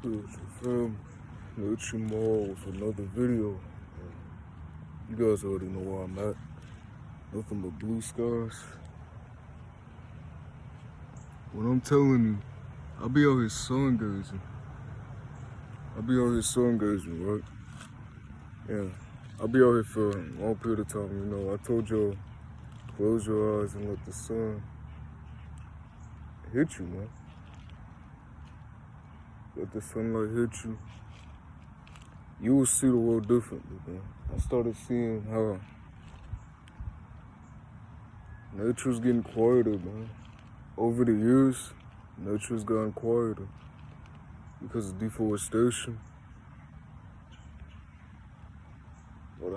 Good, you feel me? With you more with another video. You guys already know where I'm at. Nothing but blue skies. When I'm telling you, I be out here sun gazing. Right? Yeah. I be out here for a long period of time, you know. I told y'all, close your eyes and let the sun hit you, man. Let the sunlight hit you. You will see the world differently, man. I started seeing how nature's getting quieter, man. Over the years, nature's gotten quieter because of deforestation. But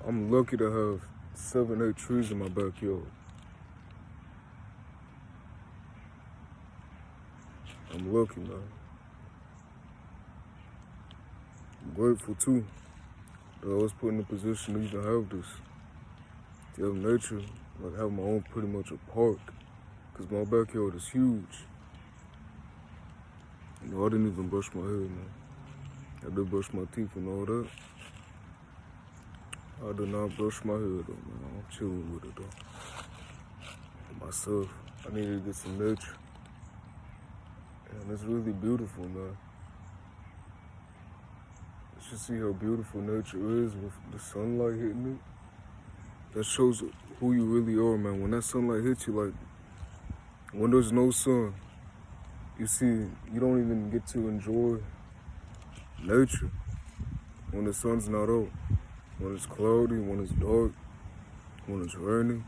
I'm lucky to have 7, 8 trees in my backyard. I'm lucky, man. I'm grateful too that I was put in a position to even have this. To have nature, like have my own pretty much a park. Cause my backyard is huge. You know, I didn't even brush my hair, man. I did brush my teeth and all that. I did not brush my hair though, man. I'm chilling with it though. Myself, I needed to get some nature. And it's really beautiful, man. You should see how beautiful nature is with the sunlight hitting it. That shows who you really are, man. When that sunlight hits you, like, when there's no sun, you see, you don't even get to enjoy nature when the sun's not out. When it's cloudy, when it's dark, when it's raining,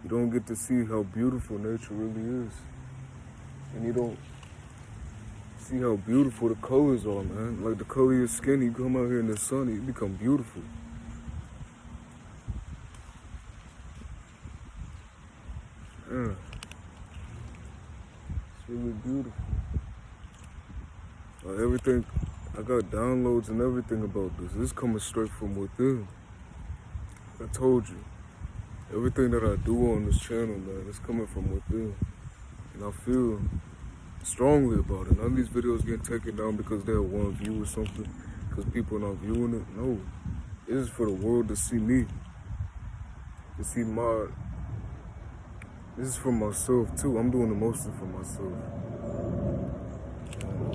you don't get to see how beautiful nature really is. And you don't see how beautiful the colors are, man. Like the color of your skin, you come out here in the sun, you become beautiful. Yeah. It's really beautiful. Like everything, I got downloads and everything about this. This is coming straight from within. I told you, everything that I do on this channel, man, it's coming from within. And I feel strongly about it. None of these videos getting taken down because they have 1 view or something, because people are not viewing it. No, it is for the world to see me, to see my, this is for myself too. I'm doing it mostly for myself.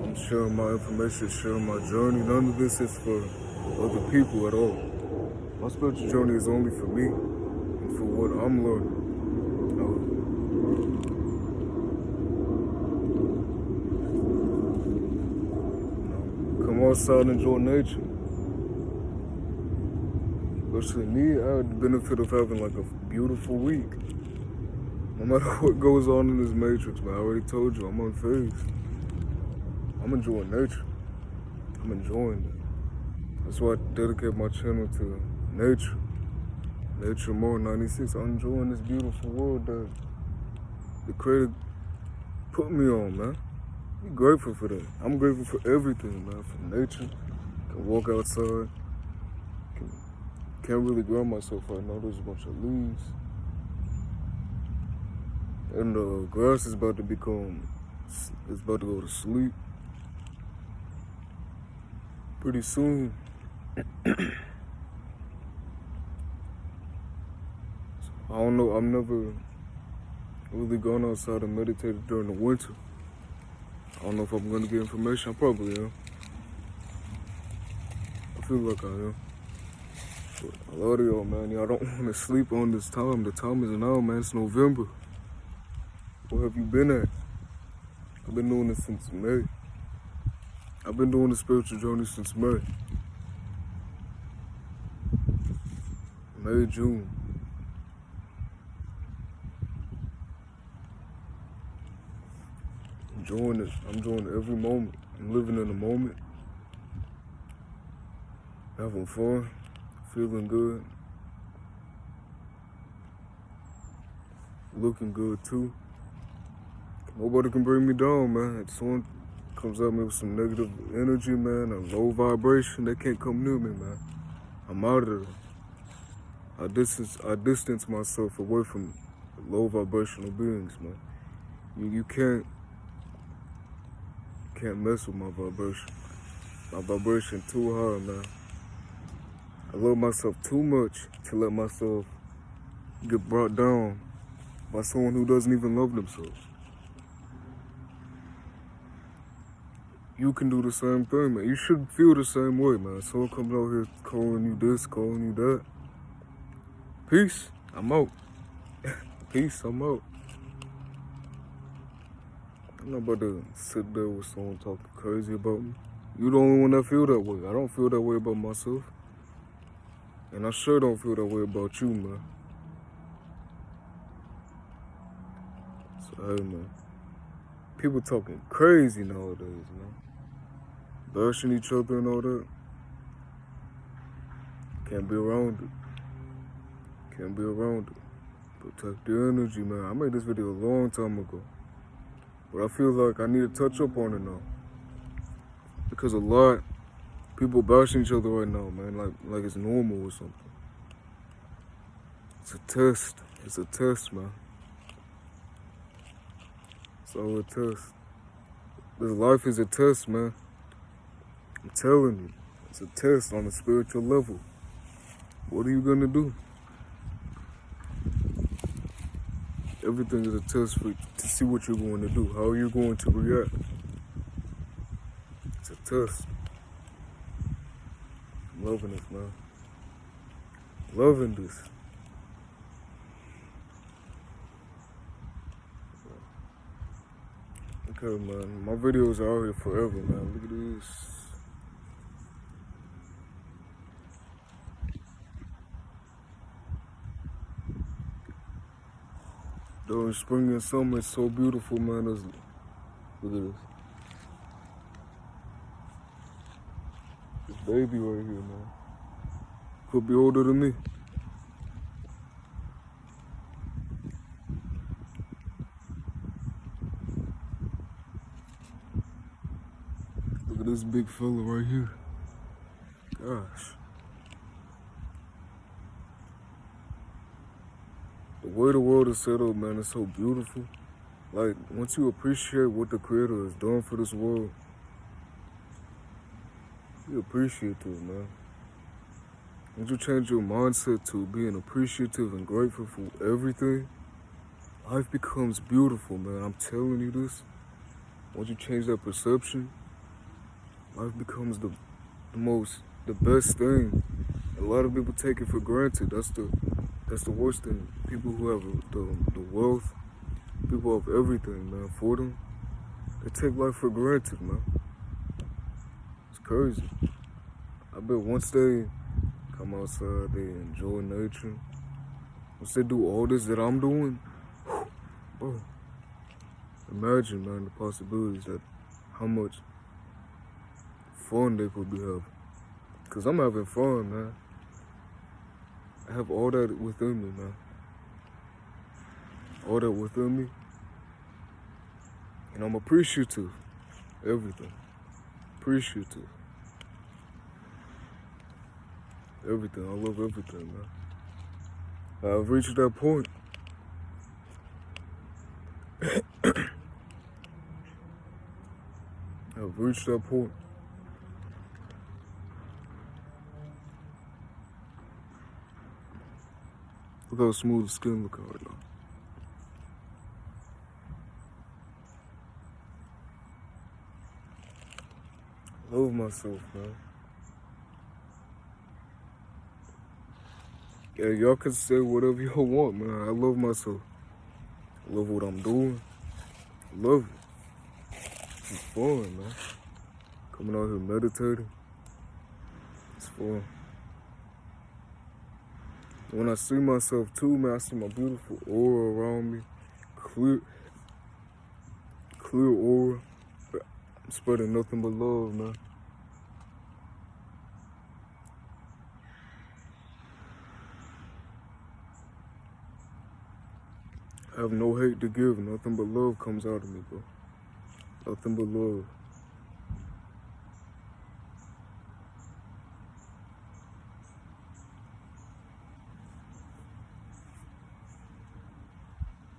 I'm sharing my information, sharing my journey. None of this is for other people at all. My spiritual journey is only for me and for what I'm learning. Come outside and enjoy nature. Especially me, I had the benefit of having like a beautiful week. No matter what goes on in this matrix, man, I already told you, I'm unfazed. I'm enjoying nature. I'm enjoying it. That's why I dedicate my channel to nature. Nature More 96. I'm enjoying this beautiful world that the Creator put me on, man. Be grateful for that. I'm grateful for everything, man. For nature. Can walk outside. Can't really ground myself right now. There's a bunch of leaves. And the grass is about to it's about to go to sleep. Pretty soon. I don't know, I've never really gone outside and meditated during the winter. I don't know if I'm gonna get information. I probably am. I feel like I am. But a lot of y'all, man, y'all don't want to sleep on this time. The time is now, man. It's November. Where have you been at? I've been doing this since May. I've been doing the spiritual journey since May. May, June. Enjoying it. I'm enjoying every moment. I'm living in the moment. Having fun. Feeling good. Looking good too. Nobody can bring me down, man. If someone comes at me with some negative energy, man, a low vibration, they can't come near me, man. I'm out of there. I distance myself away from low vibrational beings, man. You can't can't mess with my vibration. My vibration too high, man. I love myself too much to let myself get brought down by someone who doesn't even love themselves. You can do the same thing, man. You should feel the same way, man. Someone comes out here calling you this, calling you that. Peace, I'm out. Peace, I'm out. I'm not about to sit there with someone talking crazy about me. You the only one that feel that way. I don't feel that way about myself. And I sure don't feel that way about you, man. So, hey, man. People talking crazy nowadays, man. Bashing each other and all that. Can't be around it. Can't be around it. Protect your energy, man. I made this video a long time ago. But I feel like I need to touch up on it now. Because a lot people bashing each other right now, man, like it's normal or something. It's a test. It's a test, man. It's all a test. This life is a test, man. I'm telling you. It's a test on a spiritual level. What are you gonna do? Everything is a test to see what you're going to do. How are you going to react? It's a test. I'm loving this, man. Loving this. Okay, man. My videos are out here forever, man. Look at this. During spring and summer, it's so beautiful, man. Look at this. This baby right here, man. Could be older than me. Look at this big fella right here. Gosh. The way the world is set up, man, is so beautiful. Like, once you appreciate what the Creator is doing for this world, you appreciate it, man. Once you change your mindset to being appreciative and grateful for everything, life becomes beautiful, man. I'm telling you this. Once you change that perception, life becomes the best thing. A lot of people take it for granted. That's the worst thing. People who have the wealth, people have everything, man, for them. They take life for granted, man. It's crazy. I bet once they come outside, they enjoy nature. Once they do all this that I'm doing, bro, imagine, man, the possibilities that how much fun they could be having. Because I'm having fun, man. I have all that within me, man. All that within me. And I'm appreciative. Everything. Appreciative. Everything. I love everything, man. I've reached that point. I've reached that point. Look how smooth the skin looking right now. I love myself, man. Yeah, y'all can say whatever y'all want, man. I love myself. I love what I'm doing. I love it. It's fun, man. Coming out here meditating. It's fun. When I see myself too, man, I see my beautiful aura around me. Clear aura. I'm spreading nothing but love, man. I have no hate to give. Nothing but love comes out of me, bro. Nothing but love.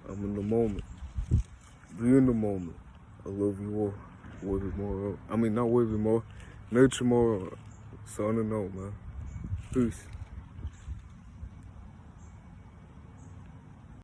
I'm in the moment. Be in the moment. I love you all. wave it more up. I mean, not wave it more, nurture more. So I don't know, man. Peace.